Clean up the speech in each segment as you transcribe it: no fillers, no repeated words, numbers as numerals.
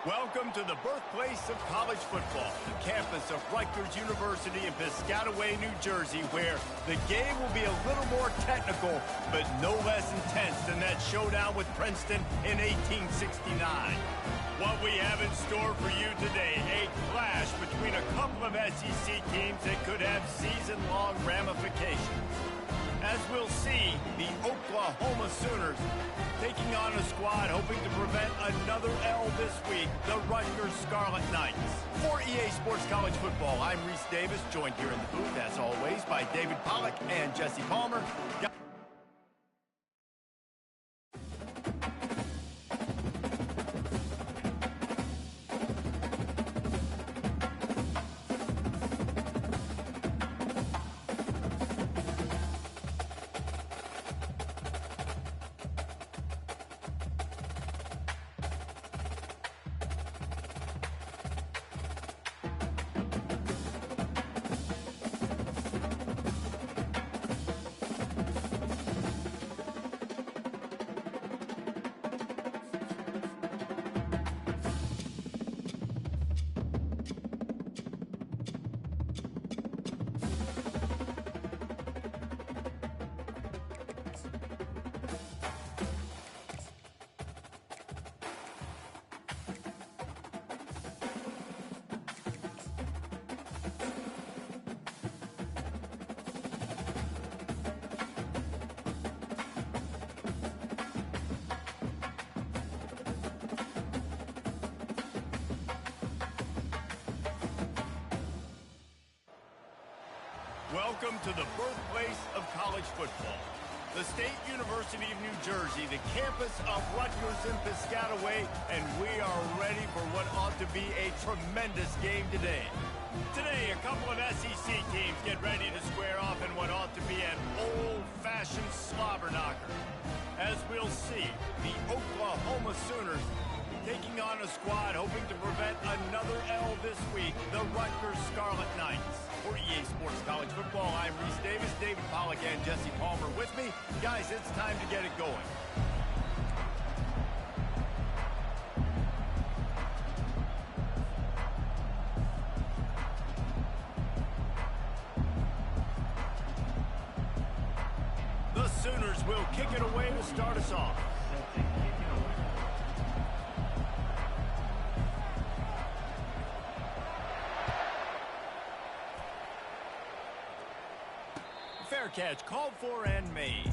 Welcome to the birthplace of college football, the campus of Rutgers University in Piscataway, New Jersey, where the game will be a little more technical, but no less intense than that showdown with Princeton in 1869. What we have in store for you today, a clash between a couple of SEC teams that could have season-long ramifications. As we'll see, the Oklahoma Sooners taking on a squad hoping to prevent another L this week, the Rutgers Scarlet Knights. For EA Sports College Football, I'm Reese Davis, joined here in the booth, as always, by David Pollack and Jesse Palmer. Welcome to the birthplace of college football, the State University of New Jersey, the campus of Rutgers in Piscataway, and we are ready for what ought to be a tremendous game today. Today, a couple of SEC teams get ready to square off in what ought to be an old-fashioned slobber knocker. As we'll see, the Oklahoma Sooners taking on a squad hoping to prevent another L this week, the Rutgers Scarlet Knights. For EA Sports College Football, I'm Reese Davis, David Pollack, and Jesse Palmer with me. Guys, it's time to get it going. The Sooners will kick it away to start us off. Fair catch, called for and made.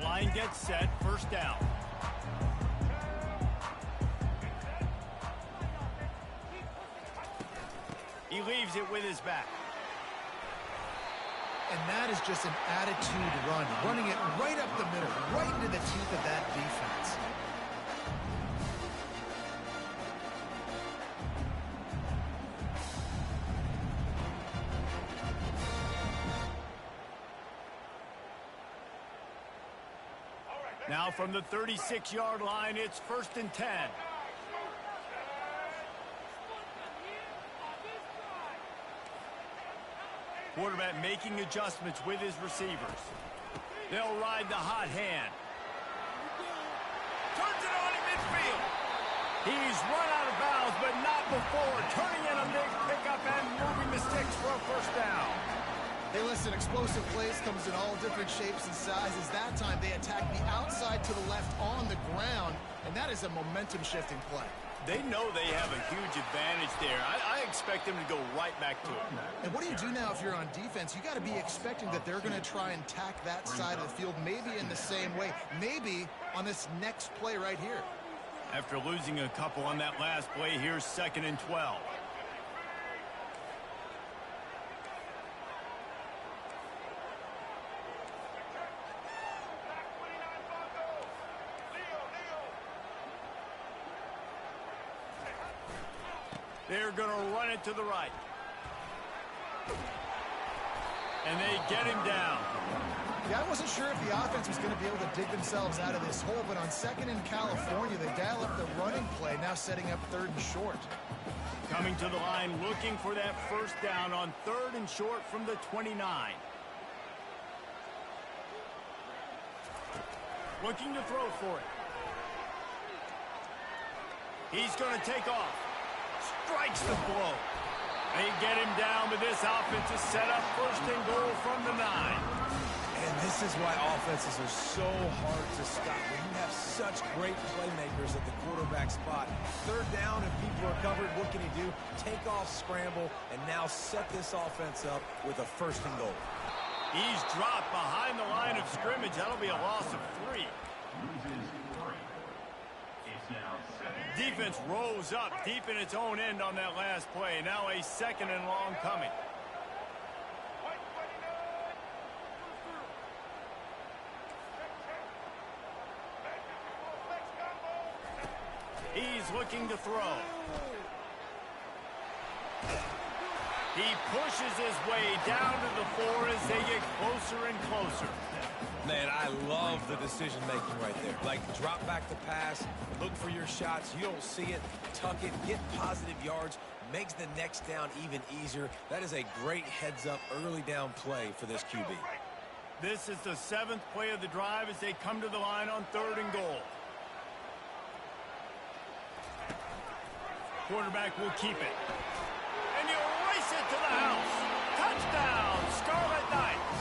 Line gets set, first down. He leaves it with his back. And that is just an attitude run, running it right up the middle, right into the teeth of that defense. Now from the 36-yard line, it's 1st and 10. Quarterback making adjustments with his receivers. They'll ride the hot hand. Turns it on in midfield. He's run out of bounds, but not before turning in a big pickup and moving the sticks for a first down. Hey, listen, explosive plays comes in all different shapes and sizes. That time they attack the outside to the left on the ground, and that is a momentum-shifting play. They know they have a huge advantage there. I expect them to go right back to it. And what do you do now if you're on defense? You got to be expecting that they're going to try and tack that side of the field, maybe in the same way, maybe on this next play right here. After losing a couple on that last play, here's 2nd and 12. They're going to run it to the right. And they get him down. Yeah, I wasn't sure if the offense was going to be able to dig themselves out of this hole, but on second in California, they dial up the running play, now setting up third and short. Coming to the line, looking for that first down on third and short from the 29. Looking to throw for it. He's going to take off. Strikes the blow. They get him down, but this offense is set up first and goal from the 9. And this is why offenses are so hard to stop. When you have such great playmakers at the quarterback spot, third down and people are covered, what can he do? Take off, scramble, and now set this offense up with a first and goal. He's dropped behind the line of scrimmage. That'll be a loss of 3. Defense rose up deep in its own end on that last play. Now a second and long coming. He's looking to throw. He pushes his way down to the 4 as they get closer and closer. Man, I love the decision-making right there. Like, drop back the pass, look for your shots. You don't see it, tuck it, get positive yards, makes the next down even easier. That is a great heads-up early down play for this QB. This is the 7th play of the drive as they come to the line on third and goal. Quarterback will keep it. And he'll race it to the house. Touchdown, Scarlet Knights.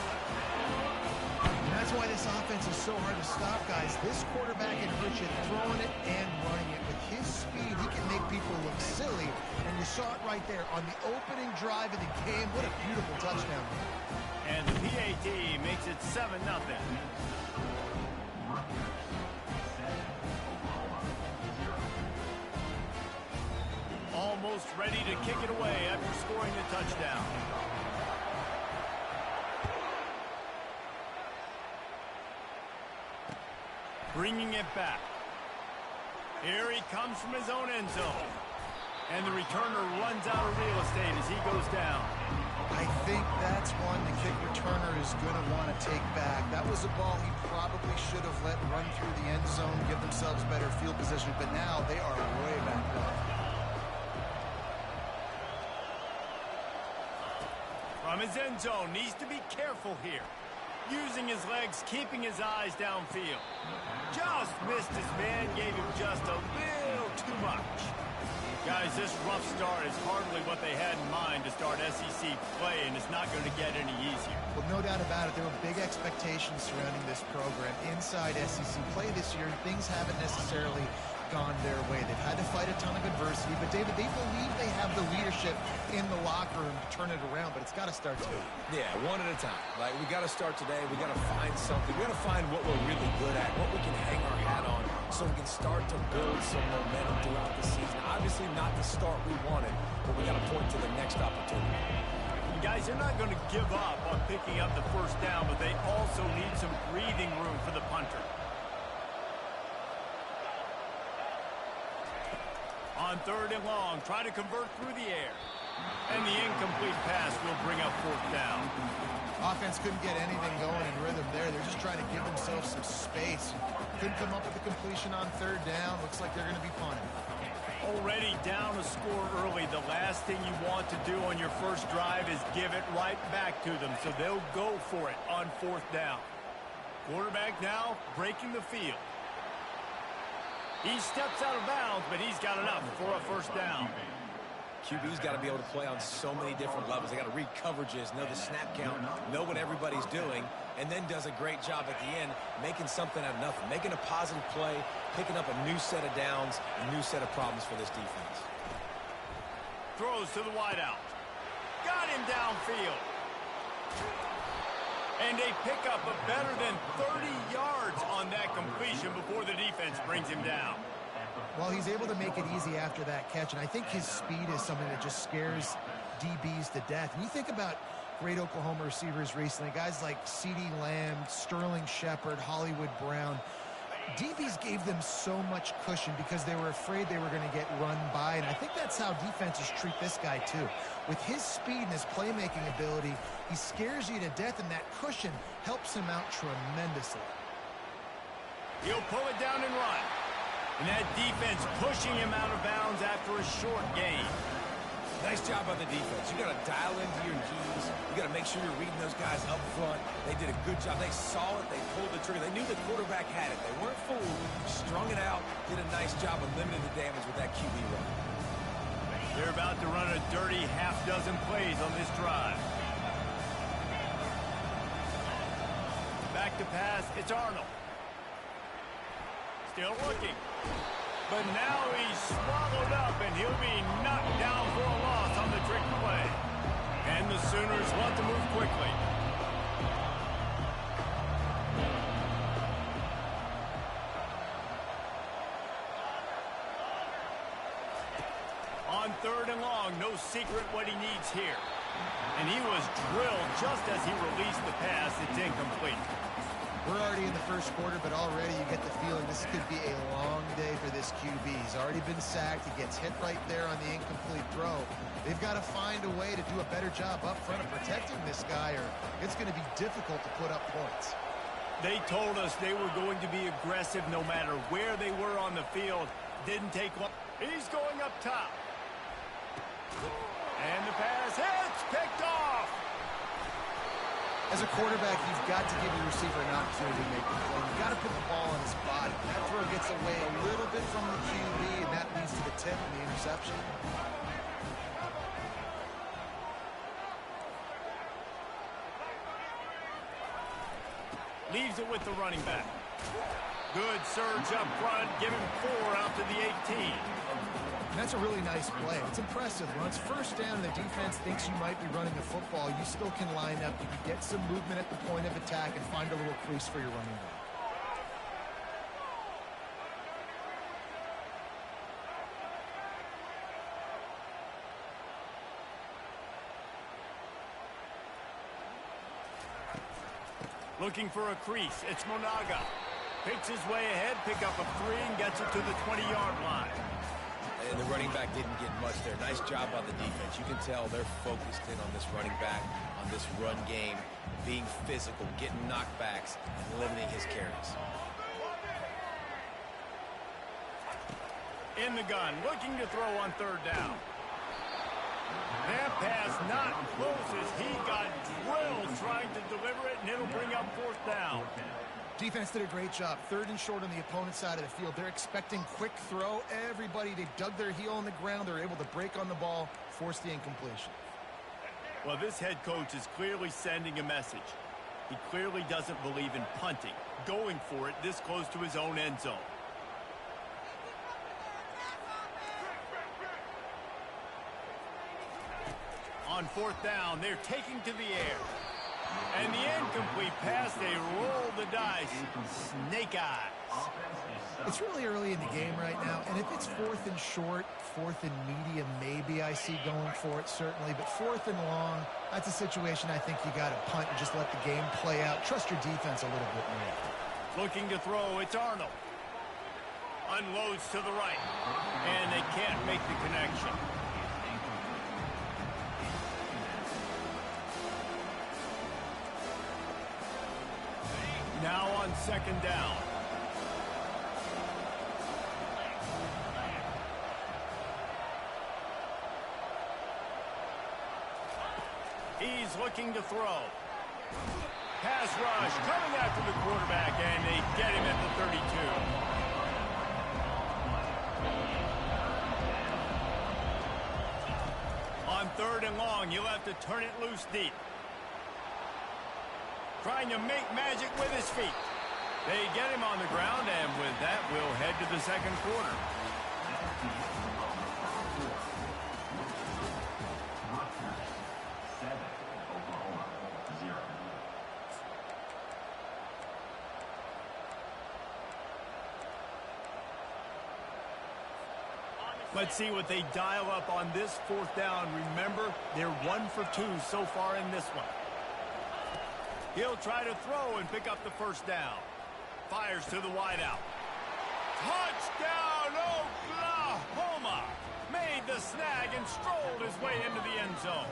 That's why this offense is so hard to stop, guys. This quarterback can hurt you throwing it and running it. With his speed, he can make people look silly. And you saw it right there on the opening drive of the game. What a beautiful touchdown. And the PAT makes it 7-0. Almost ready to kick it away after scoring a touchdown. Bringing it back. Here he comes from his own end zone. And the returner runs out of real estate as he goes down. I think that's one the kick returner is going to want to take back. That was a ball he probably should have let run through the end zone, give themselves better field position, but now they are way back up. From his end zone, needs to be careful here. Using his legs, keeping his eyes downfield. Just missed his man, gave him just a little too much. Guys, this rough start is hardly what they had in mind to start SEC play, and it's not going to get any easier. Well, no doubt about it. There were big expectations surrounding this program inside SEC play this year. Things haven't necessarily gone their way. They've had to fight a ton of adversity, but David, they believe they have the leadership in the locker room to turn it around, but it's got to start today. Yeah, one at a time. Like, we got to start today. We got to find something. We got to find what we're really good at, what we can hang our hat on, so we can start to build some momentum throughout the season. Obviously not the start we wanted, but we got to point to the next opportunity. Guys, they're not going to give up on picking up the first down, but they also need some breathing room for the punter. On third and long, try to convert through the air. And the incomplete pass will bring up fourth down. Offense couldn't get anything going in rhythm there. They're just trying to give themselves some space. Couldn't come up with a completion on third down. Looks like they're going to be punting. Already down a score early. The last thing you want to do on your first drive is give it right back to them. So they'll go for it on fourth down. Quarterback now breaking the field. He steps out of bounds, but he's got enough for a first down. QB's got to be able to play on so many different levels. They got to read coverages, know the snap count, know what everybody's doing, and then does a great job at the end making something out of nothing, making a positive play, picking up a new set of downs, a new set of problems for this defense. Throws to the wideout. Got him downfield. And a pickup of better than 30 yards on that completion before the defense brings him down. Well, he's able to make it easy after that catch, and I think his speed is something that just scares DBs to death. And you think about great Oklahoma receivers recently, guys like CeeDee Lamb, Sterling Shepard, Hollywood Brown. DBs gave them so much cushion because they were afraid they were going to get run by, and I think that's how defenses treat this guy too. With his speed and his playmaking ability, he scares you to death, and that cushion helps him out tremendously. He'll pull it down and run. And that defense pushing him out of bounds after a short gain. Nice job by the defense. You got to dial into your keys. You got to make sure you're reading those guys up front. They did a good job. They saw it. They pulled the trigger. They knew the quarterback had it. They weren't fooled. Strung it out. Did a nice job of limiting the damage with that QB run. They're about to run a dirty half-dozen plays on this drive. Back to pass. It's Arnold. Still looking. But now he's swallowed up, and he'll be knocked down for a loss on the trick play. And the Sooners want to move quickly. On 3rd and long, no secret what he needs here. And he was drilled just as he released the pass. It's incomplete. We're already in the first quarter, but already you get the feeling this could be a long day for this QB. He's already been sacked. He gets hit right there on the incomplete throw. They've got to find a way to do a better job up front of protecting this guy, or it's going to be difficult to put up points. They told us they were going to be aggressive no matter where they were on the field. Didn't take long. He's going up top. And the pass hits, picked off. As a quarterback, you've got to give your receiver an opportunity to make the play. You've got to put the ball on his body. That throw gets away a little bit from the QB, and that leads to the tip and the interception. Leaves it with the running back. Good surge up front, give him 4 out to the 18. And that's a really nice play. It's impressive. When it's first down and the defense thinks you might be running the football, you still can line up. You can get some movement at the point of attack and find a little crease for your running back. Looking for a crease. It's Monaga. Picks his way ahead, pick up a 3, and gets it to the 20-yard line. And the running back didn't get much there. Nice job by the defense. You can tell they're focused in on this running back, on this run game, being physical, getting knockbacks, and limiting his carries. In the gun, looking to throw on 3rd down. That pass not close as he got drilled trying to deliver it, and it'll bring up 4th down. Defense did a great job. 3rd and short on the opponent's side of the field. They're expecting quick throw. Everybody, they dug their heel on the ground. They're able to break on the ball, force the incompletion. Well, this head coach is clearly sending a message. He clearly doesn't believe in punting, going for it this close to his own end zone. On 4th down, they're taking to the air. And the incomplete pass, they roll the dice. Snake eyes. It's really early in the game right now, and if it's 4th and short, 4th and medium, maybe I see going for it, certainly. But 4th and long, that's a situation I think you got to punt and just let the game play out. Trust your defense a little bit more. Looking to throw, it's Arnold. Unloads to the right, and they can't make the connection. Now on 2nd down. He's looking to throw. Pass rush coming after the quarterback, and they get him at the 32. On 3rd and long, you'll have to turn it loose deep. Trying to make magic with his feet. They get him on the ground, and with that, we'll head to the 2nd quarter. Let's see what they dial up on this 4th down. Remember, they're 1 for 2 so far in this one. He'll try to throw and pick up the 1st down. Fires to the wideout. Touchdown, Oklahoma! Made the snag and strolled his way into the end zone.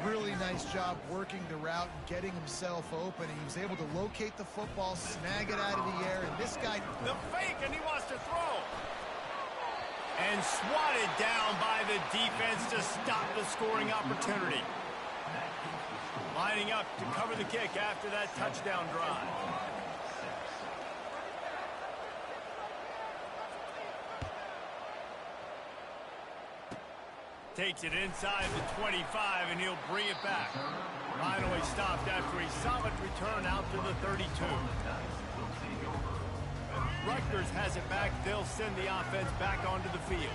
Really nice job working the route and getting himself open. He was able to locate the football, snag it out of the air, and this guy... The fake, and he wants to throw. And swatted down by the defense to stop the scoring opportunity. Lining up to cover the kick after that touchdown drive. Takes it inside the 25, and he'll bring it back. Finally stopped after a solid return out to the 32. Rutgers has it back. They'll send the offense back onto the field.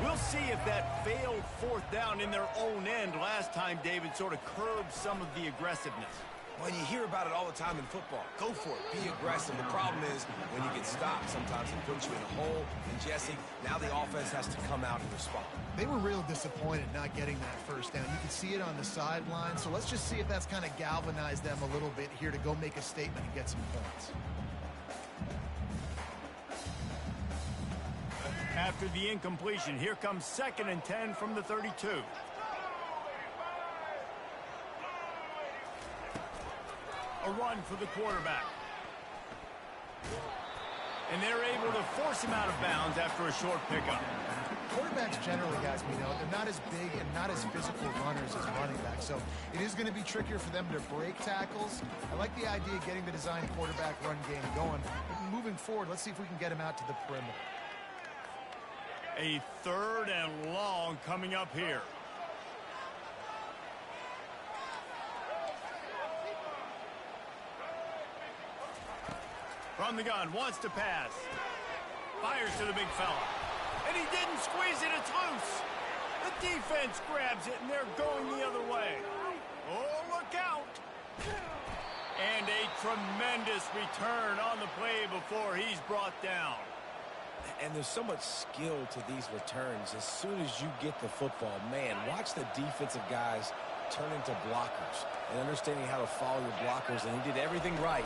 We'll see if that failed fourth down in their own end last time, David, sort of curbed some of the aggressiveness. Well, you hear about it all the time in football. Go for it. Be aggressive. The problem is when you get stopped, sometimes it puts you in a hole. And, Jesse, now the offense has to come out and respond. They were real disappointed not getting that first down. You can see it on the sideline. So let's just see if that's kind of galvanized them a little bit here to go make a statement and get some points. After the incompletion, here comes 2nd and 10 from the 32. A run for the quarterback. And they're able to force him out of bounds after a short pickup. Quarterbacks generally, guys, we know, they're not as big and not as physical runners as running backs. So it is going to be trickier for them to break tackles. I like the idea of getting the design quarterback run game going. Moving forward, let's see if we can get him out to the perimeter. A 3rd and long coming up here. From the gun, wants to pass. Fires to the big fella. And he didn't squeeze it, it's loose. The defense grabs it, and they're going the other way. Oh, look out. And a tremendous return on the play before he's brought down. And there's so much skill to these returns. As soon as you get the football, man, watch the defensive guys turn into blockers and understanding how to follow your blockers. And he did everything right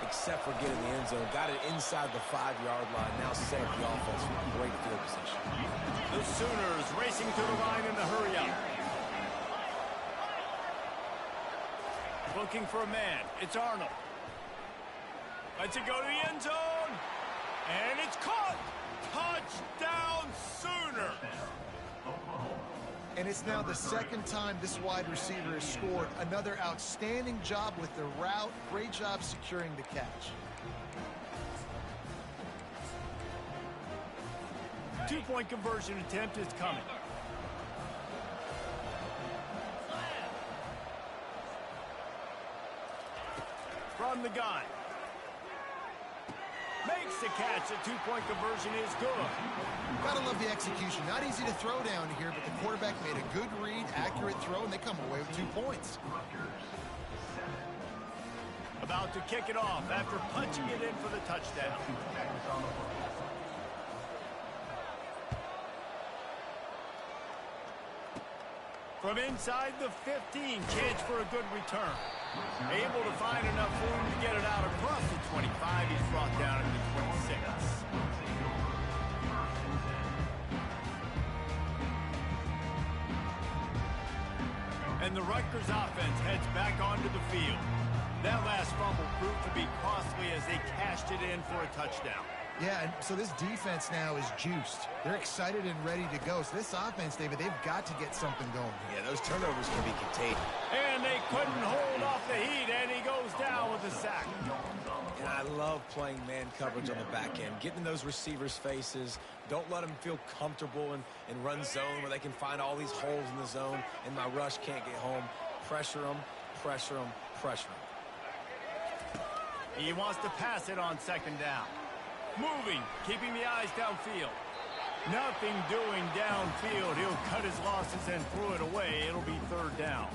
except for getting the end zone. Got it inside the 5-yard line. Now set up the offense for great field position. The Sooners racing to the line in the hurry up. Looking for a man. It's Arnold. Lets it go to the end zone. And it's caught. Touchdown, Sooner. And it's now the 2nd time this wide receiver has scored. Another outstanding job with the route. Great job securing the catch. 2-point conversion attempt is coming. From the gun. Makes the catch. The 2-point conversion is good. Gotta love the execution. Not easy to throw down here, but the quarterback made a good read, accurate throw, and they come away with 2 points. About to kick it off after punching it in for the touchdown. From inside the 15, chance for a good return. Able to find enough room to get it out across the 25. He's brought down into the 26. And the Rutgers offense heads back onto the field. That last fumble proved to be costly as they cashed it in for a touchdown. Yeah, and so this defense now is juiced. They're excited and ready to go. So this offense, David, they've got to get something going. Yeah, those turnovers can be contained. And they couldn't hold off the heat, and he goes down with a sack. And I love playing man coverage on the back end, getting in those receivers' faces. Don't let them feel comfortable and run zone where they can find all these holes in the zone, and my rush can't get home. Pressure them, pressure them, pressure them. He wants to pass it on 2nd down. Moving, keeping the eyes downfield. Nothing doing downfield. He'll cut his losses and throw it away. It'll be 3rd down.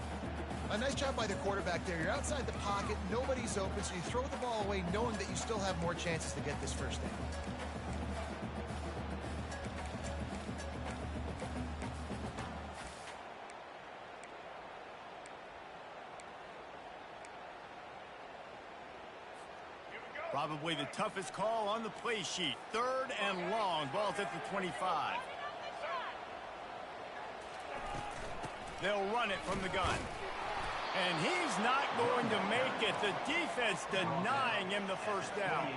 A nice job by the quarterback there. You're outside the pocket. Nobody's open, so you throw the ball away knowing that you still have more chances to get this first down. Here we go. Probably the toughest call on the play sheet. 3rd and long. Ball's at the 25. They'll run it from the gun. And he's not going to make it. The defense denying him the first down.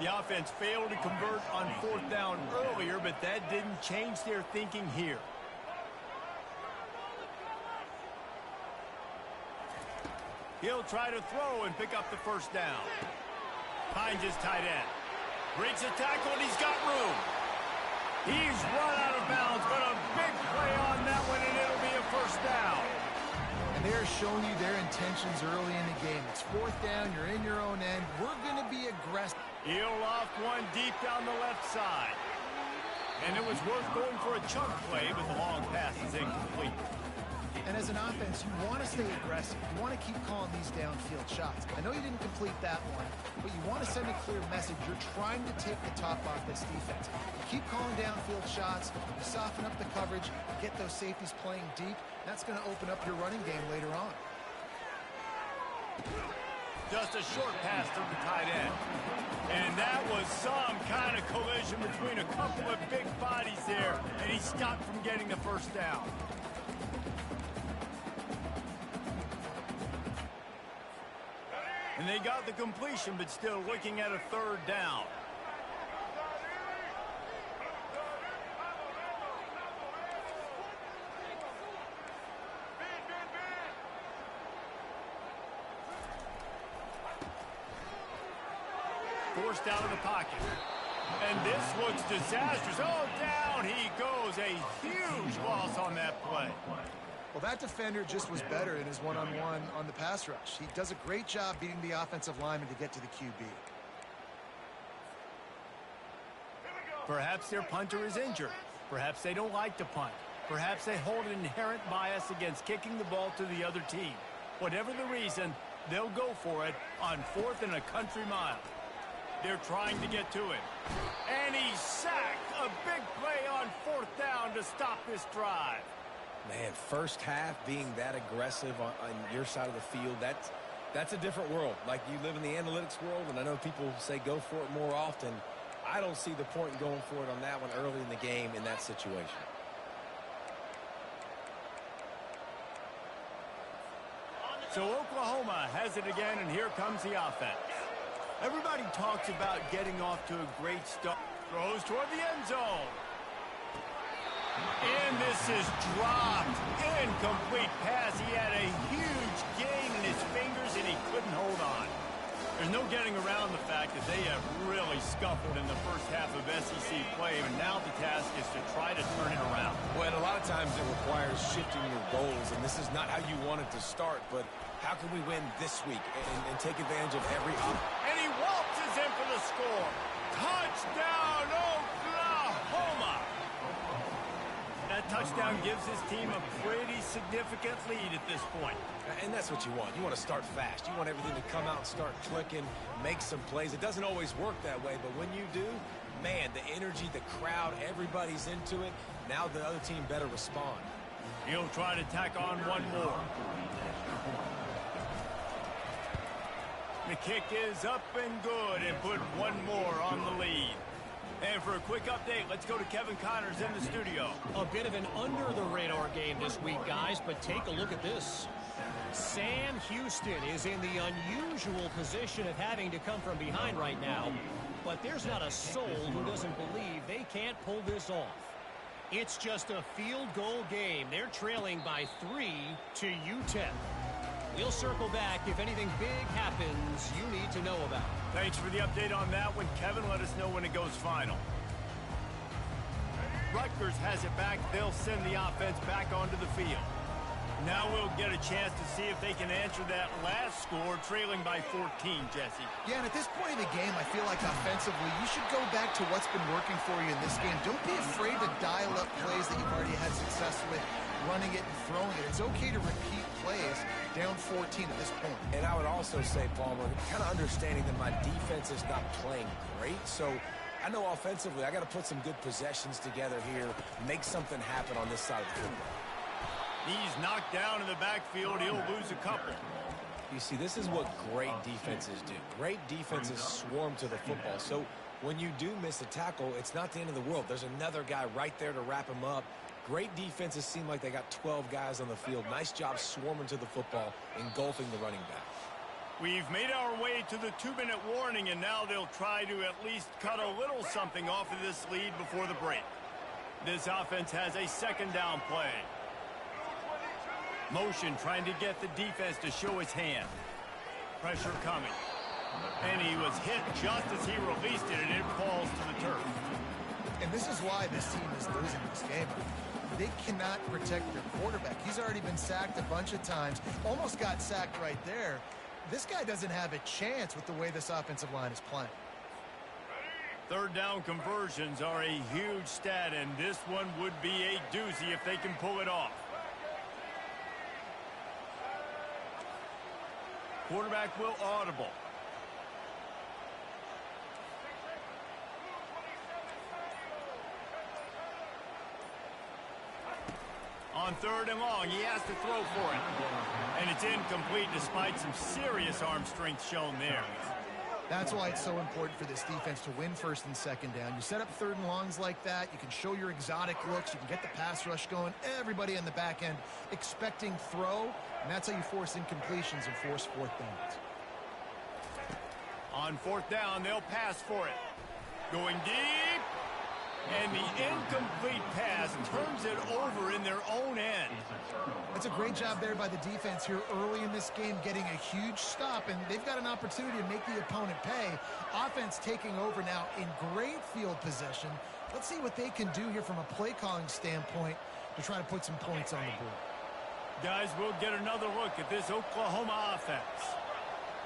The offense failed to convert on 4th down earlier, but that didn't change their thinking here. He'll try to throw and pick up the first down. Finds his tight end. Breaks a tackle, and he's got room. He's run out of bounds, but a big play on that one, and it'll be a first down. And they're showing you their intentions early in the game. It's 4th down, you're in your own end. We're going to be aggressive. He'll loft one deep down the left side. And it was worth going for a chunk play, but the long pass is incomplete. And as an offense, you want to stay aggressive. You want to keep calling these downfield shots. I know you didn't complete that one, but you want to send a clear message. You're trying to take the top off this defense. You keep calling downfield shots, you soften up the coverage, you get those safeties playing deep. That's going to open up your running game later on. Just a short pass to the tight end. And that was some kind of collision between a couple of big bodies there, and he stopped from getting the first down. And they got the completion, but still looking at a 3rd down. Forced out of the pocket. And this looks disastrous. Oh, down he goes. A huge loss on that play. Well, that defender just was better in his one-on-one on the pass rush. He does a great job beating the offensive lineman to get to the QB. Perhaps their punter is injured. Perhaps they don't like to punt. Perhaps they hold an inherent bias against kicking the ball to the other team. Whatever the reason, they'll go for it on 4th and a country mile. They're trying to get to it. And he's sacked. A big play on 4th down to stop this drive. Man, first half being that aggressive on your side of the field, that's a different world. Like, you live in the analytics world, and I know people say go for it more often. I don't see the point in going for it on that one early in the game in that situation. So Oklahoma has it again, and here comes the offense. Everybody talks about getting off to a great start. Throws toward the end zone. And this is dropped. Incomplete pass. He had a huge gain in his fingers, and he couldn't hold on. There's no getting around the fact that they have really scuffled in the first half of SEC play, and now the task is to try to turn it around. Well, a lot of times it requires shifting your goals, and this is not how you want it to start, but how can we win this week and take advantage of every And he waltzes in for the score. Touchdown, Oklahoma! That touchdown gives his team a pretty significant lead at this point. And that's what you want. You want to start fast. You want everything to come out and start clicking, make some plays. It doesn't always work that way, but when you do, man, the energy, the crowd, everybody's into it. Now the other team better respond. He'll try to tack on one more. The kick is up and good, and put one more on the lead. And for a quick update, let's go to Kevin Connors in the studio. A bit of an under-the-radar game this week, guys, but take a look at this. Sam Houston is in the unusual position of having to come from behind right now, but there's not a soul who doesn't believe they can't pull this off. It's just a field goal game. They're trailing by 3 to UTEP. We'll circle back if anything big happens you need to know about. Thanks for the update on that one, Kevin. Let us know when it goes final. Rutgers has it back. They'll send the offense back onto the field. Now we'll get a chance to see if they can answer that last score, trailing by 14, Jesse. Yeah, and at this point in the game, I feel like offensively, you should go back to what's been working for you in this game. Don't be afraid to dial up plays that you've already had success with, running it and throwing it. It's okay to repeat plays down 14 at this point. And I would also say, Palmer, kind of understanding that my defense is not playing great, so I know offensively I got to put some good possessions together here, make something happen on this side of the football. He's knocked down in the backfield. He'll lose a couple. You see, this is what great defenses do. Great defenses swarm to the football. So when you do miss a tackle, it's not the end of the world. There's another guy right there to wrap him up. Great defenses seem like they got 12 guys on the field. Nice job swarming to the football, engulfing the running back. We've made our way to the 2-minute warning, and now they'll try to at least cut a little something off of this lead before the break. This offense has a second down play. Motion trying to get the defense to show his hand. Pressure coming. And he was hit just as he released it, and it falls to the turf. And this is why this team is losing this game. They cannot protect their quarterback. He's already been sacked a bunch of times. Almost got sacked right there. This guy doesn't have a chance with the way this offensive line is playing. Third down conversions are a huge stat, and this one would be a doozy if they can pull it off. Quarterback will audible. On third and long, he has to throw for it. And it's incomplete despite some serious arm strength shown there. That's why it's so important for this defense to win first and second down. You set up third and longs like that. You can show your exotic looks. You can get the pass rush going. Everybody on the back end expecting throw. And that's how you force incompletions and force fourth downs. On fourth down, they'll pass for it. Going deep. And the incomplete pass turns it over in their own end. That's a great job there by the defense here early in this game, getting a huge stop, and they've got an opportunity to make the opponent pay. Offense taking over now in great field position. Let's see what they can do here from a play calling standpoint to try to put some points on the board. Guys, we'll get another look at this Oklahoma offense.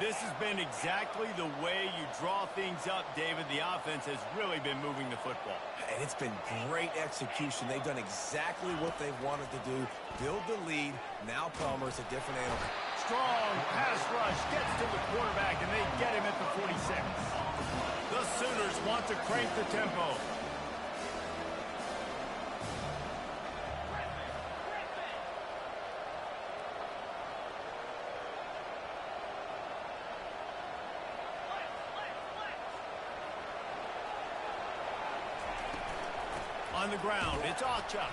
This has been exactly the way you draw things up, David. The offense has really been moving the football. And it's been great execution. They've done exactly what they've wanted to do. Build the lead. Now Palmer's a different animal. Strong pass rush gets to the quarterback, and they get him at the 46. The Sooners want to crank the tempo. On the ground, it's Ocha.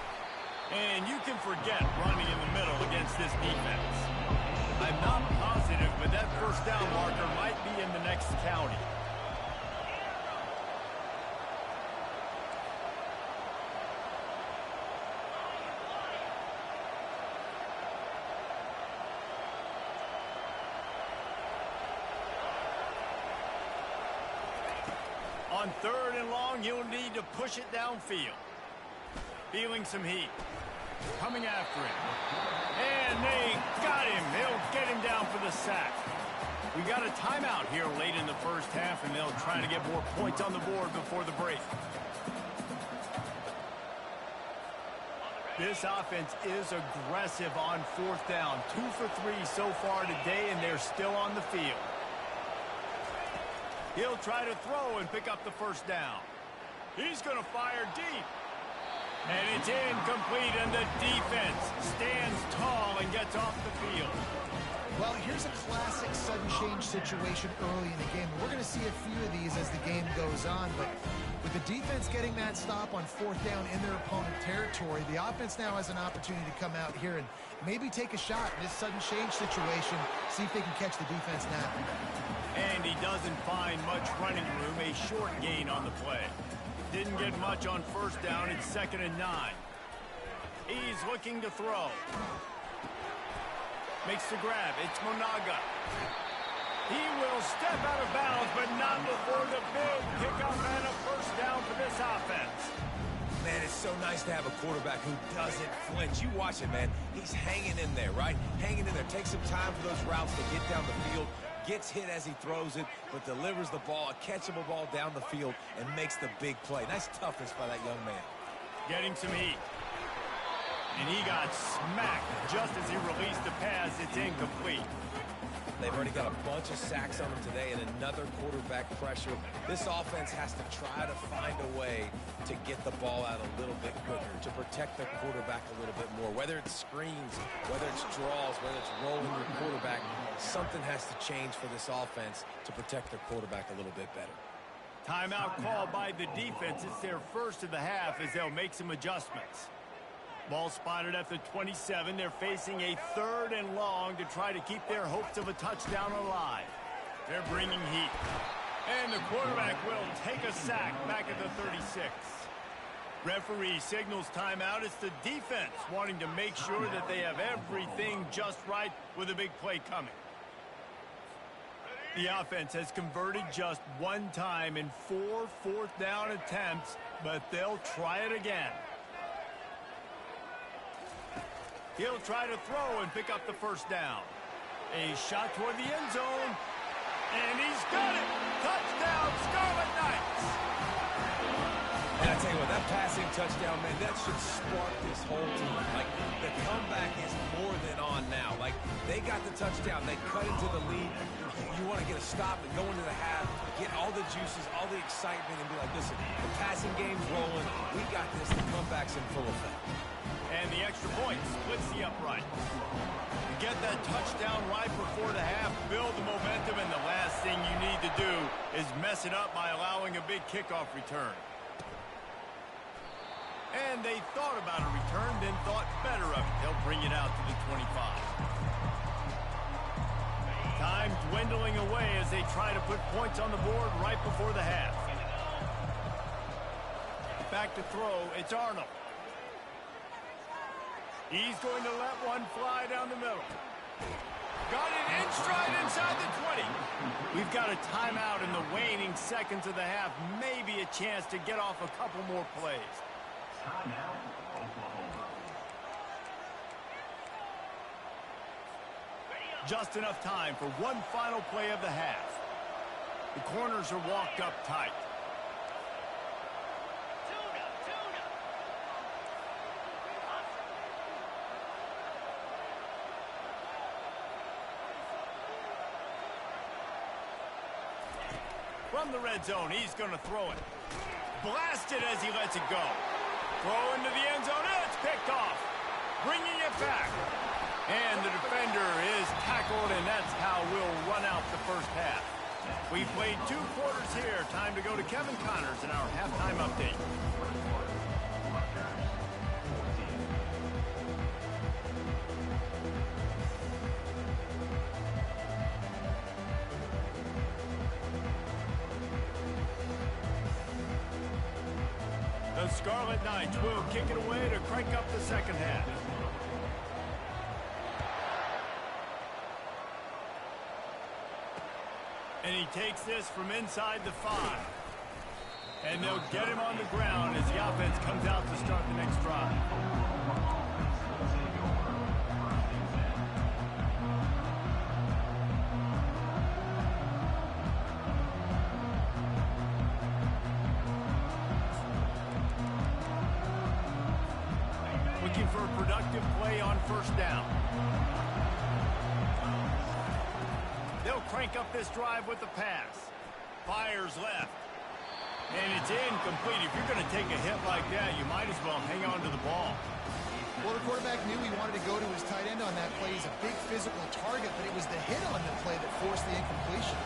And you can forget running in the middle against this defense. I'm not positive, but that first down marker might be in the next county. On third and long, you'll need to push it downfield. Feeling some heat. Coming after him. And they got him. They'll get him down for the sack. We got a timeout here late in the first half, and they'll try to get more points on the board before the break. This offense is aggressive on fourth down. 2 for 3 so far today, and they're still on the field. He'll try to throw and pick up the first down. He's going to fire deep. And it's incomplete, and the defense stands tall and gets off the field. Well, here's a classic sudden change situation early in the game. We're going to see a few of these as the game goes on, but with the defense getting that stop on fourth down in their opponent territory, the offense now has an opportunity to come out here and maybe take a shot in this sudden change situation, see if they can catch the defense now. And he doesn't find much running room, a short gain on the play. Didn't get much on first down. It's 2nd and 9. He's looking to throw. Makes the grab. It's Monaga. He will step out of bounds, but not before the big pickup and a first down for this offense. Man, it's so nice to have a quarterback who doesn't flinch. You watch it, man. He's hanging in there, right? Hanging in there. Takes some time for those routes to get down the field. Gets hit as he throws it, but delivers the ball, a catchable ball down the field, and makes the big play. Nice toughness by that young man. Getting some heat. And he got smacked just as he released the pass. It's incomplete. They've already got a bunch of sacks on them today and another quarterback pressure. This offense has to try to find a way to get the ball out a little bit quicker, to protect the quarterback a little bit more. Whether it's screens, whether it's draws, whether it's rolling your quarterback, something has to change for this offense to protect their quarterback a little bit better. Timeout called by the defense. It's their first of the half as they'll make some adjustments. Ball spotted at the 27. They're facing a 3rd and long to try to keep their hopes of a touchdown alive. They're bringing heat. And the quarterback will take a sack back at the 36. Referee signals timeout. It's the defense wanting to make sure that they have everything just right with a big play coming. The offense has converted just one time in 4 fourth-down attempts, but they'll try it again. He'll try to throw and pick up the first down. A shot toward the end zone, and he's got it! Touchdown, Scarlet Knights! And I tell you what, that passing touchdown, man, that should spark this whole team. Like, the comeback is more than on now. Like, they got the touchdown. They cut into the lead. You want to get a stop and go into the half, get all the juices, all the excitement, and be like, listen, the passing game's rolling. We got this. The comeback's in full effect. And the extra point splits the upright. Get that touchdown right before the half, build the momentum, and the last thing you need to do is mess it up by allowing a big kickoff return. And they thought about a return, then thought better of it. They'll bring it out to the 25. Time dwindling away as they try to put points on the board right before the half. Back to throw, it's Arnold. He's going to let one fly down the middle. Got it in stride inside the 20. We've got a timeout in the waning seconds of the half. Maybe a chance to get off a couple more plays. Just enough time for one final play of the half. The corners are walked up tight. From the red zone, he's going to throw it. Blasted as he lets it go. Throw into the end zone, and it's picked off. Bringing it back. And the defender is tackled, and that's how we'll run out the first half. We played 2 quarters here. Time to go to Kevin Connors in our halftime update. The Scarlet Knights will kick it away to crank up the second half. And he takes this from inside the 5. And they'll get him on the ground as the offense comes out to start the next drive. Looking for a productive play on first down. They'll crank up this drive with the pass. Fires left. And it's incomplete. If you're going to take a hit like that, you might as well hang on to the ball. Well, the quarterback knew he wanted to go to his tight end on that play. He's a big physical target, but it was the hit on the play that forced the incompletion.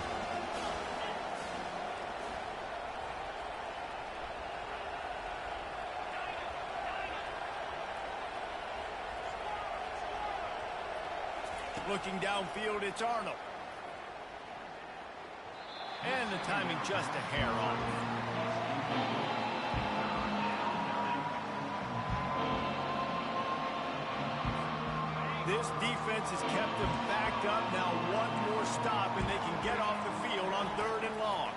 Looking downfield, it's Arnold. And the timing just a hair off. This defense has kept them backed up. Now one more stop, and they can get off the field on 3rd and long.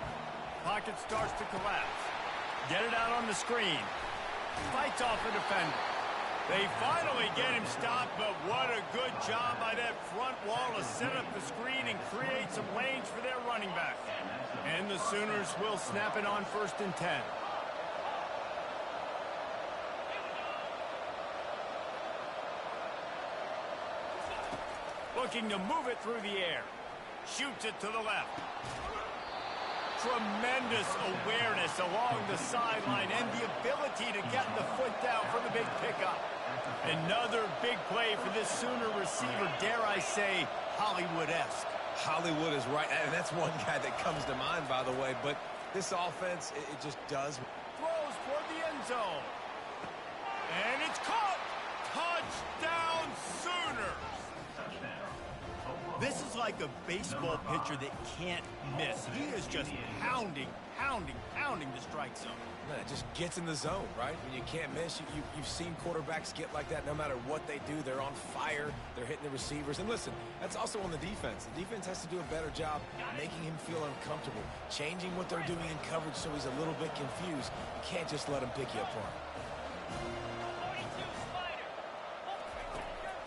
Pocket starts to collapse. Get it out on the screen. Fights off a defender. They finally get him stopped, but what a good job by that front wall to set up the screen and create some lanes for their running back. And the Sooners will snap it on 1st and 10. Looking to move it through the air. Shoots it to the left. Tremendous awareness along the sideline and the ability to get the foot down for the big pickup. Another big play for this Sooner receiver, dare I say, Hollywood-esque. Hollywood is right, and that's one guy that comes to mind, by the way. But this offense, it just does. Throws toward the end zone. And it's caught. Touchdown, Sooners. This is like a baseball pitcher that can't miss. He is just pounding the strike zone. Man, it just gets in the zone, right? When you can't miss, you've seen quarterbacks get like that no matter what they do. They're on fire. They're hitting the receivers. And listen, that's also on the defense. The defense has to do a better job making him feel uncomfortable, changing what they're doing in coverage so he's a little bit confused. You can't just let him pick you apart.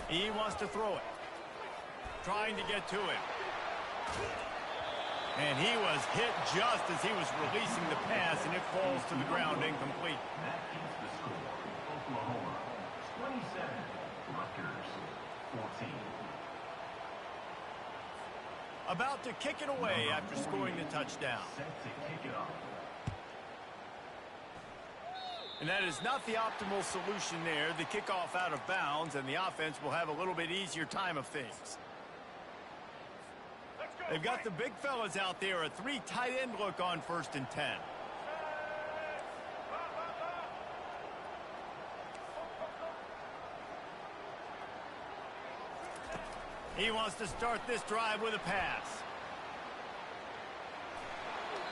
He wants to throw it. Trying to get to him. And he was hit just as he was releasing the pass, and it falls to the ground incomplete. Oklahoma, 27, Rutgers, 14. About to kick it away after scoring the touchdown. Set to kick it off. And that is not the optimal solution there. The kickoff out of bounds, and the offense will have a little bit easier time of things. They've got the big fellas out there, a 3 tight end look on 1st and 10. He wants to start this drive with a pass.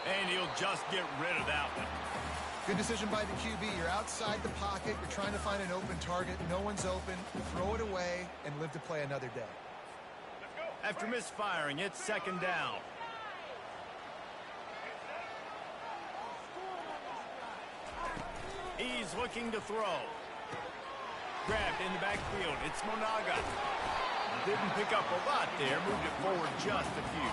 And he'll just get rid of that one. Good decision by the QB. You're outside the pocket. You're trying to find an open target. No one's open. Throw it away and live to play another day. After misfiring, it's 2nd down. He's looking to throw. Grabbed in the backfield. It's Monaga. Didn't pick up a lot there. Moved it forward just a few.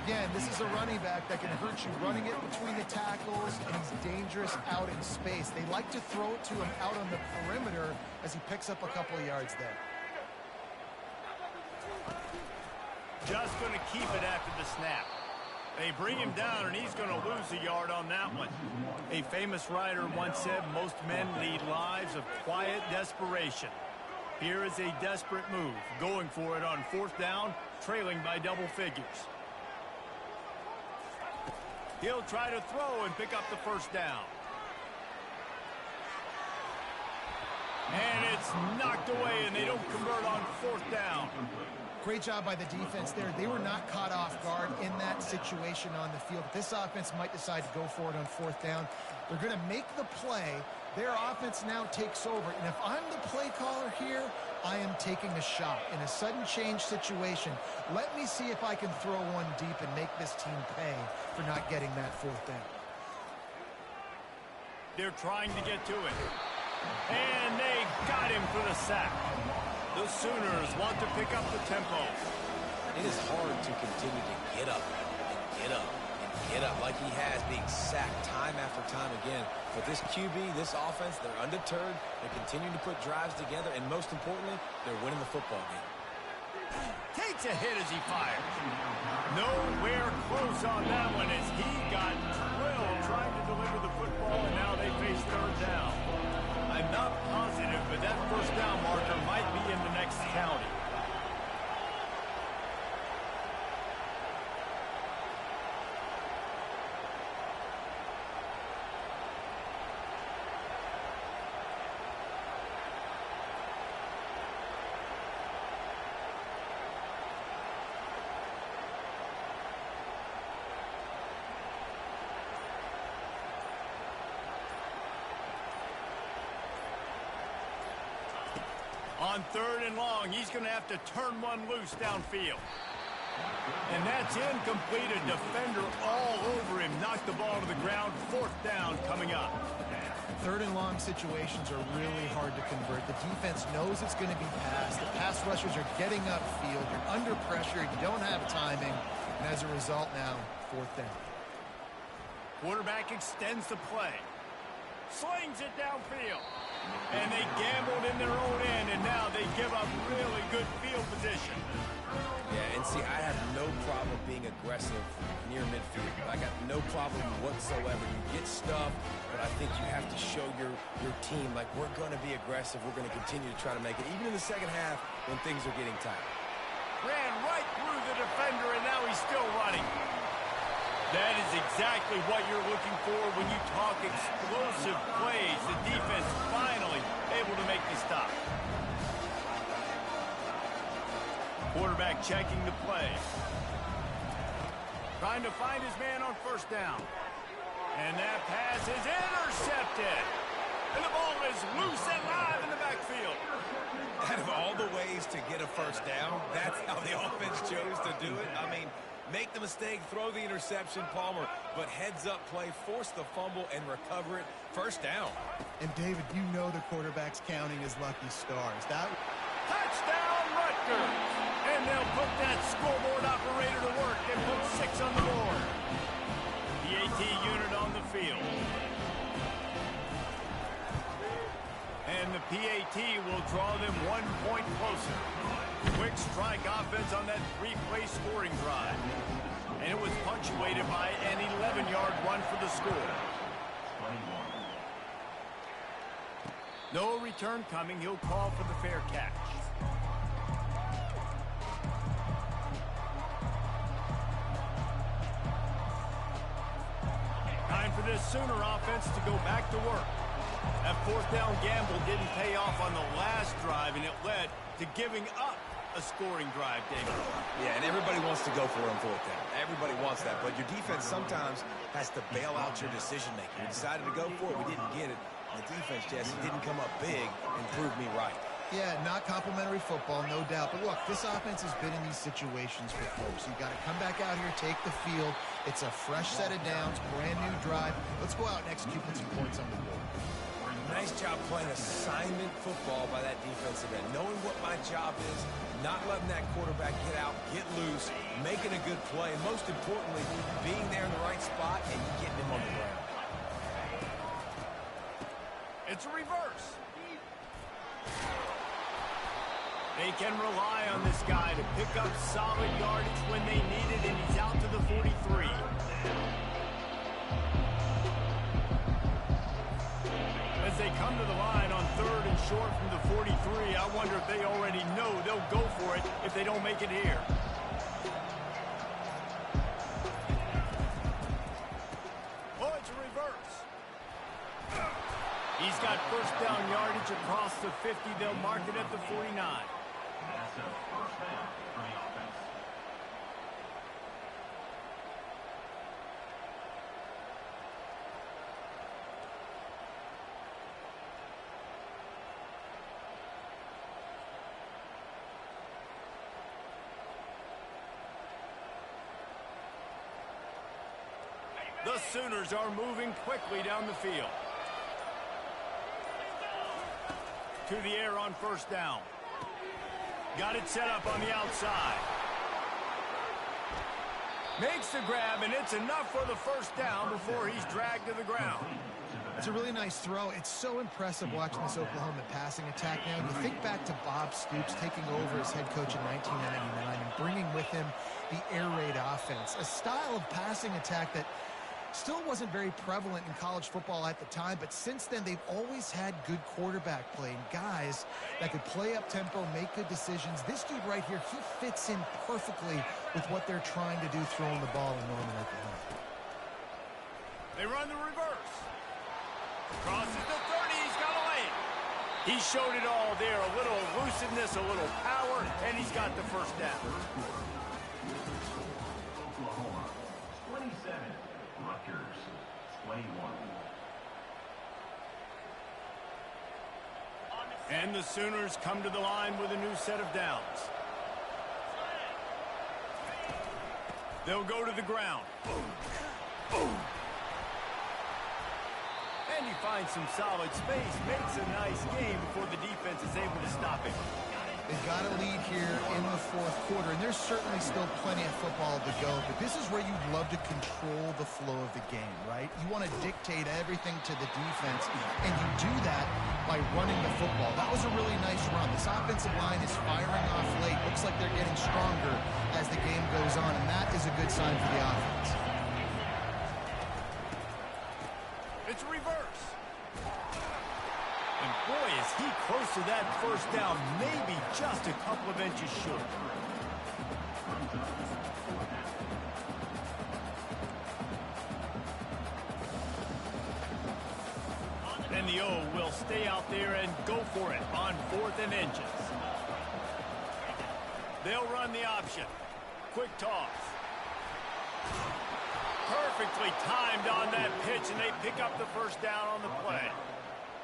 Again, this is a running back that can hurt you running it between the tackles, and he's dangerous out in space. They like to throw it to him out on the perimeter as he picks up a couple of yards there. Just going to keep it after the snap. They bring him down, and he's going to lose a yard on that one. A famous writer once said, most men lead lives of quiet desperation. Here is a desperate move, going for it on 4th down, trailing by double figures. He'll try to throw and pick up the 1st down. And it's knocked away, and they don't convert on 4th down. Great job by the defense there. They were not caught off guard in that situation on the field. This offense might decide to go for it on 4th down. They're going to make the play. Their offense now takes over. And if I'm the play caller here, I am taking a shot in a sudden change situation. Let me see if I can throw one deep and make this team pay for not getting that 4th down. They're trying to get to it. And they got him for the sack. The Sooners want to pick up the tempo. It is hard to continue to get up and get up and get up like he has, being sacked time after time again. But this QB, this offense, they're undeterred. They're continuing to put drives together, and most importantly, they're winning the football game. Takes a hit as he fires. Nowhere close on that one as he got drilled trying to deliver the football, and now they face 3rd down. I'm not positive, but that 1st down marker might be in the next county. On 3rd and long, he's going to have to turn one loose downfield. And that's incomplete. A defender all over him. Knocked the ball to the ground. 4th down coming up. 3rd and long situations are really hard to convert. The defense knows it's going to be passed. The pass rushers are getting upfield. You're under pressure. You don't have timing. And as a result now, 4th down. Quarterback extends the play. Slings it downfield. And they gambled in their own end, and now they give up really good field position. Yeah, and see, I have no problem being aggressive near midfield. I got no problem whatsoever. You get stuffed, but I think you have to show your team, like, we're going to be aggressive. We're going to continue to try to make it, even in the second half when things are getting tight. Ran right through the defender, and now he's still running. That is exactly what you're looking for when you talk explosive plays. The defense finally able to make the stop. Quarterback checking the play. Trying to find his man on first down. And that pass is intercepted. And the ball is loose and live in the backfield. Out of all the ways to get a first down, that's how the offense chose to do it. I mean, make the mistake, throw the interception, Palmer, but heads-up play, force the fumble, and recover it. First down. And, David, you know the quarterback's counting his lucky stars. Touchdown, Rutgers! And they'll put that scoreboard operator to work and put 6 on the board. PAT unit on the field. And the PAT will draw them 1 point closer. Quick strike offense on that 3-play scoring drive. And it was punctuated by an 11-yard run for the score. 21. No return coming. He'll call for the fair catch. Time for this Sooner offense to go back to work. That fourth down gamble didn't pay off on the last drive, and it led to giving up a scoring drive, David. Yeah, and everybody wants to go for it on fourth down. Everybody wants that, but your defense sometimes has to bail out your decision-making. We decided to go for it. We didn't get it. The defense, Jesse, didn't come up big and prove me right. Yeah, not complimentary football, no doubt. But look, this offense has been in these situations before. So you got to come back out here, take the field. It's a fresh set of downs, brand new drive. Let's go out and execute with some points on the board. Nice job playing assignment football by that defensive end. Knowing what my job is, not letting that quarterback get out, get loose, making a good play, and most importantly, being there in the right spot and getting him on the ground. It's a reverse. They can rely on this guy to pick up solid yardage when they need it, and he's out to the 43. As they come to the line on 3rd and short from the 43, I wonder if they already know they'll go for it if they don't make it here. Oh, it's a reverse. He's got first down yardage across the 50. They'll mark it at the 49. That's a first down for the offense. The Sooners are moving quickly down the field. To the air on first down. Got it set up on the outside. Makes the grab, and it's enough for the first down before he's dragged to the ground. It's a really nice throw. It's so impressive watching this Oklahoma passing attack now. You think back to Bob Stoops taking over as head coach in 1999 and bringing with him the air raid offense, a style of passing attack that still wasn't very prevalent in college football at the time, but since then they've always had good quarterback play and guys that could play up tempo, make good decisions. This dude right here, he fits in perfectly with what they're trying to do throwing the ball in Norman, Oklahoma. They run the reverse. Crosses the 30, he's got a lane. He showed it all there, a little elusiveness, a little power, and he's got the first down. Oklahoma, 27. Rutgers, 21. And the Sooners come to the line with a new set of downs. They'll go to the ground. And he finds some solid space, makes a nice game before the defense is able to stop him. They've got a lead here in the fourth quarter, and there's certainly still plenty of football to go, but this is where you'd love to control the flow of the game, right? You want to dictate everything to the defense, and you do that by running the football. That was a really nice run. This offensive line is firing off late. Looks like they're getting stronger as the game goes on, and that is a good sign for the offense. It's a reverse. And boy, is he close to that first down, maybe just a couple of inches short. And the O will stay out there and go for it on 4th and inches. They'll run the option. Quick toss. Perfectly timed on that pitch, and they pick up the first down on the play.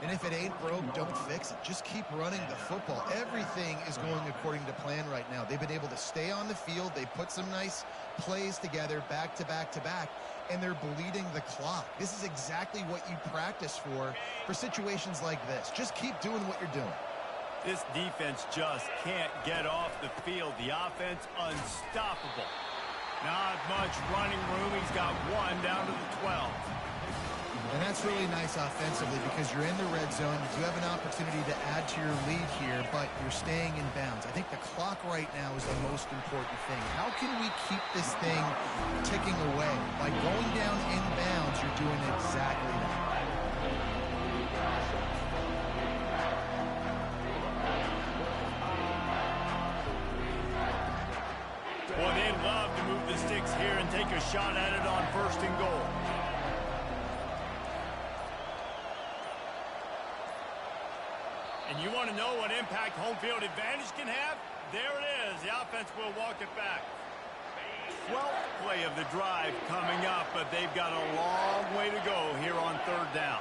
And if it ain't broke, don't fix it. Just keep running the football. Everything is going according to plan right now. They've been able to stay on the field. They put some nice plays together back to back to back, and they're bleeding the clock. This is exactly what you practice for situations like this. Just keep doing what you're doing. This defense just can't get off the field. The offense unstoppable. Not much running room. He's got one down to the 12. And that's really nice offensively because you're in the red zone. You do have an opportunity to add to your lead here, but you're staying in bounds. I think the clock right now is the most important thing. How can we keep this thing ticking away? By going down in bounds, you're doing exactly that. Boy, they love to move the sticks here and take a shot at it on 1st and goal. And you want to know what impact home field advantage can have? There it is. The offense will walk it back. 12th play of the drive coming up, but they've got a long way to go here on 3rd down.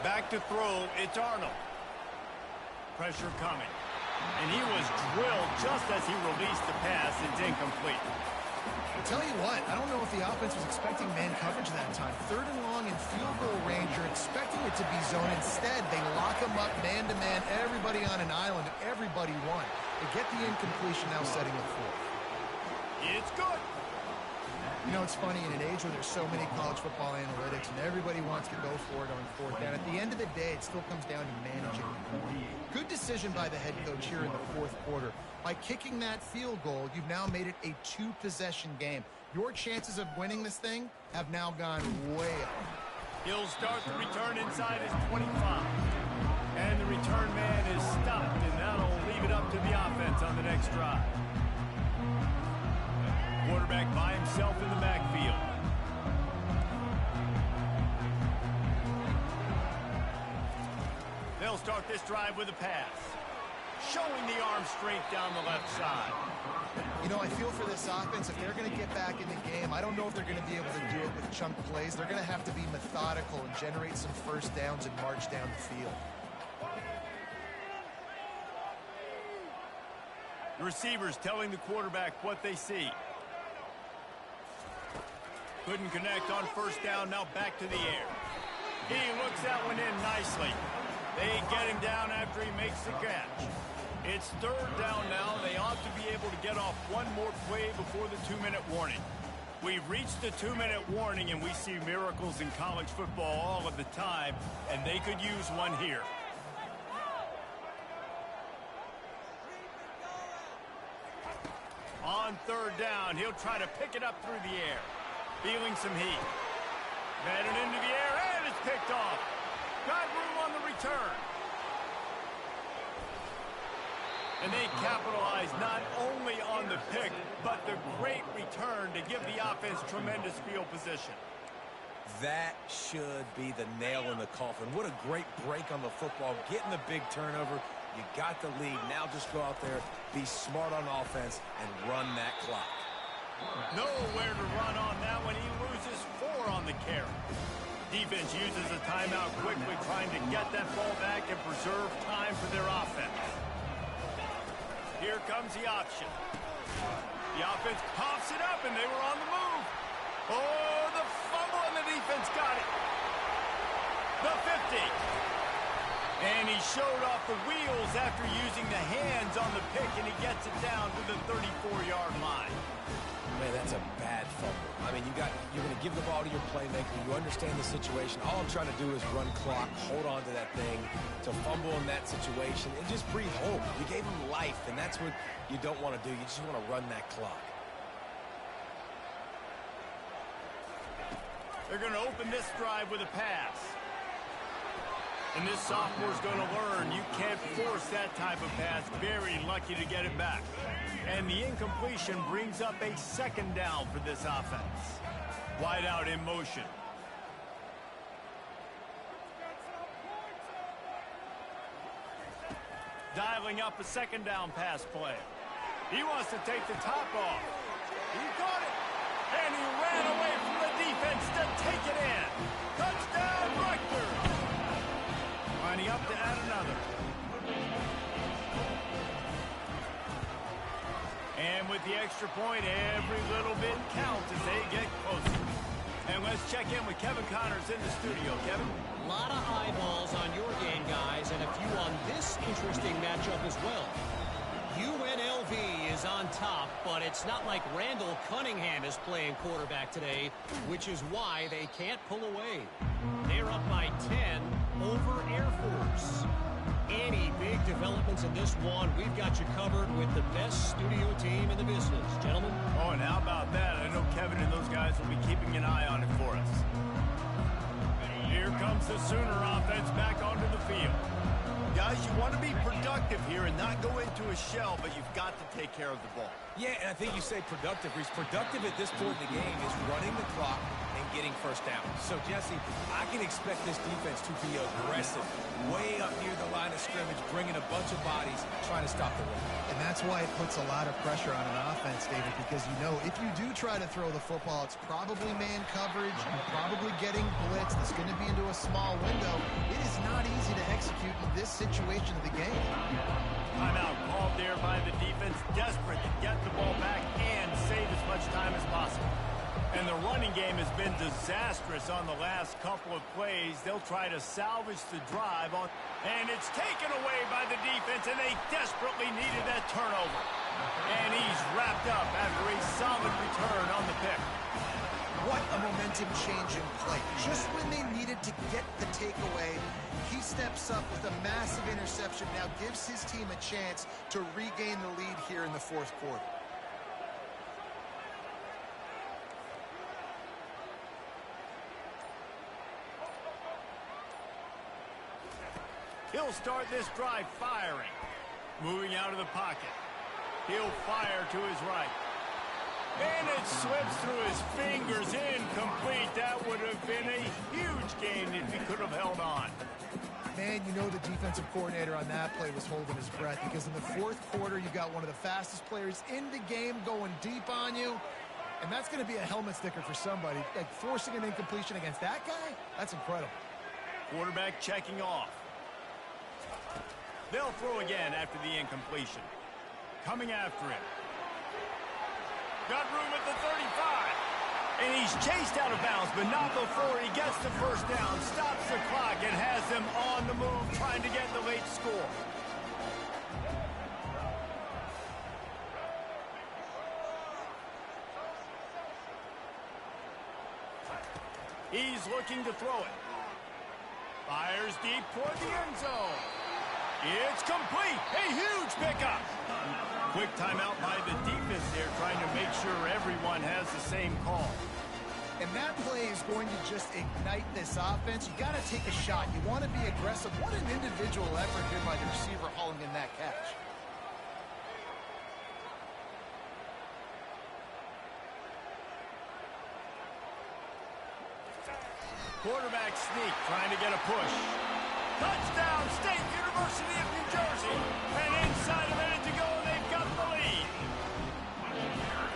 Back to throw, it's Arnold. Pressure coming. And he was drilled just as he released the pass. It's incomplete. I'll tell you what, I don't know if the offense was expecting man coverage that time. 3rd and long in field goal range, you're expecting it to be zone. Instead, they lock him up man-to-man, everybody on an island, everybody won. They get the incompletion, now setting it forth. It's good. You know, it's funny, in an age where there's so many college football analytics and everybody wants to go for it on 4th down, at the end of the day, it still comes down to managing the ball. Good decision by the head coach here in the 4th quarter. By kicking that field goal, you've now made it a 2-possession game. Your chances of winning this thing have now gone way up. He'll start the return inside his 25. And the return man is stopped, and that'll leave it up to the offense on the next drive. Quarterback by himself in the backfield. They'll start this drive with a pass. Showing the arm strength down the left side. You know, I feel for this offense, if they're going to get back in the game, I don't know if they're going to be able to do it with chunk plays. They're going to have to be methodical and generate some first downs and march down the field. The receivers telling the quarterback what they see. Couldn't connect on 1st down, now back to the air. He looks that one in nicely. They get him down after he makes the catch. It's 3rd down now. They ought to be able to get off one more play before the 2-minute warning. We've reached the 2-minute warning, and we see miracles in college football all of the time, and they could use one here. On 3rd down, he'll try to pick it up through the air. Feeling some heat. Batted into the air, and it's picked off. Got room on the return. And they capitalize not only on the pick, but the great return to give the offense tremendous field position. That should be the nail in the coffin. What a great break on the football. Getting the big turnover. You got the lead. Now just go out there, be smart on offense, and run that clock. Nowhere to run on that one. He loses 4 on the carry. Defense uses a timeout quickly, trying to get that ball back and preserve time for their offense. Here comes the option. The offense coughs it up, and they were on the move. Oh, the fumble, and the defense got it. The 50. And he showed off the wheels after using the hands on the pick, and he gets it down to the 34-yard line. Man, that's a bad fumble. I mean, you're going to give the ball to your playmaker. You understand the situation. All I'm trying to do is run clock, hold on to that thing. To fumble in that situation and just breathe hope. You gave him life, and that's what you don't want to do. You just want to run that clock. They're going to open this drive with a pass. And this sophomore's going to learn you can't force that type of pass. Very lucky to get it back. And the incompletion brings up a second down for this offense. Wide out in motion. Dialing up a second down pass play. He wants to take the top off. He got it. And he ran away from the defense to take it in. Touchdown, Rutgers. Lining up to add another. And with the extra point, every little bit counts as they get closer. And let's check in with Kevin Connors in the studio. Kevin? A lot of eyeballs on your game, guys, and a few on this interesting matchup as well. UNLV is on top, but it's not like Randall Cunningham is playing quarterback today, which is why they can't pull away. They're up by 10 over Air Force. Any big developments in this one, we've got you covered with the best studio team in the business. Gentlemen? Oh, and how about that? I know Kevin and those guys will be keeping an eye on it for us. Here comes the Sooner offense back onto the field. Guys, you want to be productive here and not go into a shell, but you've got to take care of the ball. Yeah, and I think you say productive. He's productive at this point in the game is running the clock and getting first down. So, Jesse, I can expect this defense to be aggressive, way up near the line of scrimmage, bringing a bunch of bodies, trying to stop the run. And that's why it puts a lot of pressure on an offense, David, because you know if you do try to throw the football, it's probably man coverage, you're probably getting blitz, that's going to be into a small window. It is not easy to execute in this situation of the game. Timeout called there by the defense, desperate to get the ball back and save as much time as possible. And the running game has been disastrous on the last couple of plays. They'll try to salvage the drive on, and it's taken away by the defense, and they desperately needed that turnover. And he's wrapped up after a solid return on the pick. What a momentum-changing play. Just when they needed to get the takeaway, he steps up with a massive interception, now gives his team a chance to regain the lead here in the fourth quarter. He'll start this drive firing. Moving out of the pocket. He'll fire to his right. And it slips through his fingers, incomplete. That would have been a huge gain if he could have held on. Man, you know the defensive coordinator on that play was holding his breath because in the fourth quarter, you got one of the fastest players in the game going deep on you. And that's going to be a helmet sticker for somebody. Like forcing an incompletion against that guy, that's incredible. Quarterback checking off. They'll throw again after the incompletion. Coming after him. Got room at the 35. And he's chased out of bounds, but not before he gets the first down, stops the clock, and has them on the move, trying to get the late score. He's looking to throw it. Fires deep toward the end zone. It's complete. A huge pickup. Quick timeout by the defense there, trying to make sure everyone has the same call. And that play is going to just ignite this offense. You got to take a shot. You want to be aggressive. What an individual effort here by the receiver hauling in that catch. Quarterback sneak, trying to get a push. Touchdown, State University of New Jersey. And inside a minute to go, they've got the lead.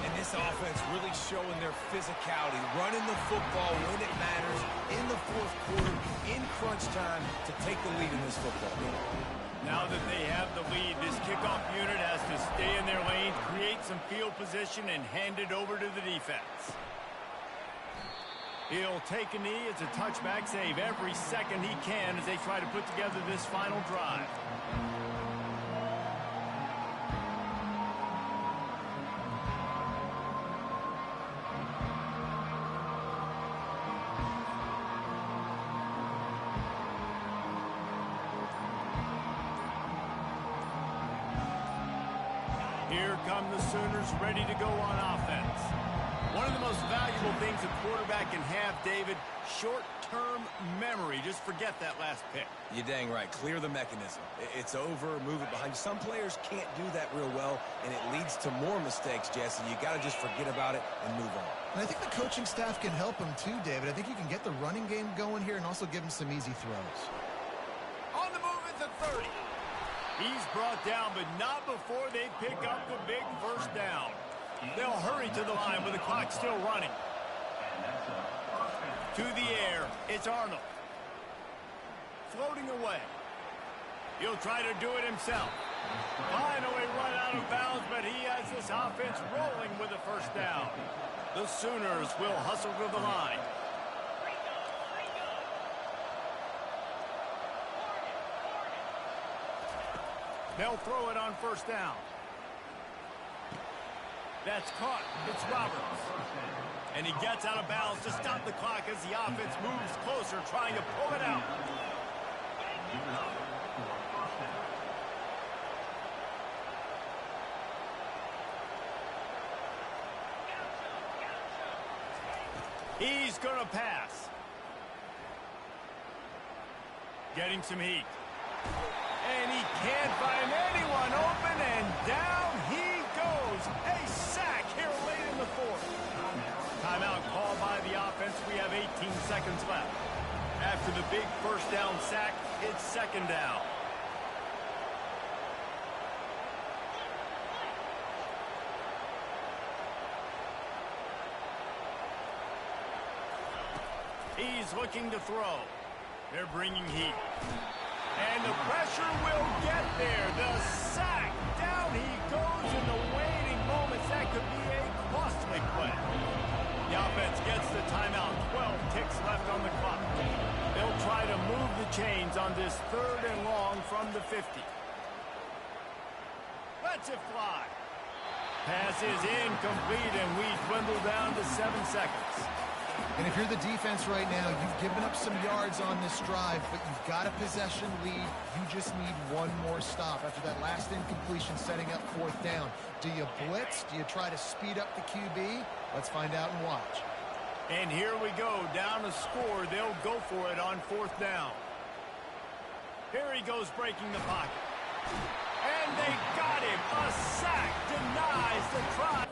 And this offense really showing their physicality, running the football when it matters in the fourth quarter, in crunch time to take the lead in this football game. Now that they have the lead, this kickoff unit has to stay in their lane, create some field position, and hand it over to the defense. He'll take a knee. It's a touchback save every second he can as they try to put together this final drive. Here come the Sooners ready to go on offense. One of the most valuable things a quarterback can have, David, short-term memory. Just forget that last pick. You're dang right. Clear the mechanism. It's over, move it behind. Some players can't do that real well, and it leads to more mistakes, Jesse. You got to just forget about it and move on. And I think the coaching staff can help him too, David. I think you can get the running game going here and also give him some easy throws. On the move at the 30. He's brought down, but not before they pick up the big first down. They'll hurry to the line with the clock still running. To the air, it's Arnold. Floating away. He'll try to do it himself. Finally run out of bounds, but he has this offense rolling with a first down. The Sooners will hustle to the line. They'll throw it on first down. That's caught. It's Roberts. And he gets out of bounds to stop the clock as the offense moves closer, trying to pull it out. He's going to pass. Getting some heat. And he can't find anyone open, and down he goes. A sack here late in the fourth. Timeout called by the offense. We have 18 seconds left. After the big first down sack, it's second down. He's looking to throw. They're bringing heat. And the pressure will get there. The sack. Down he goes in the waning moments. That could be a costly play. The offense gets the timeout. 12 ticks left on the clock. They'll try to move the chains on this third and long from the 50. Lets it fly. Pass is incomplete, and we dwindle down to 7 seconds. And if you're the defense right now, you've given up some yards on this drive, but you've got a possession lead. You just need one more stop after that last incompletion setting up fourth down. Do you blitz? Do you try to speed up the QB? Let's find out and watch. And here we go, down a score. They'll go for it on fourth down. Here he goes breaking the pocket. And they got him. A sack denies the try.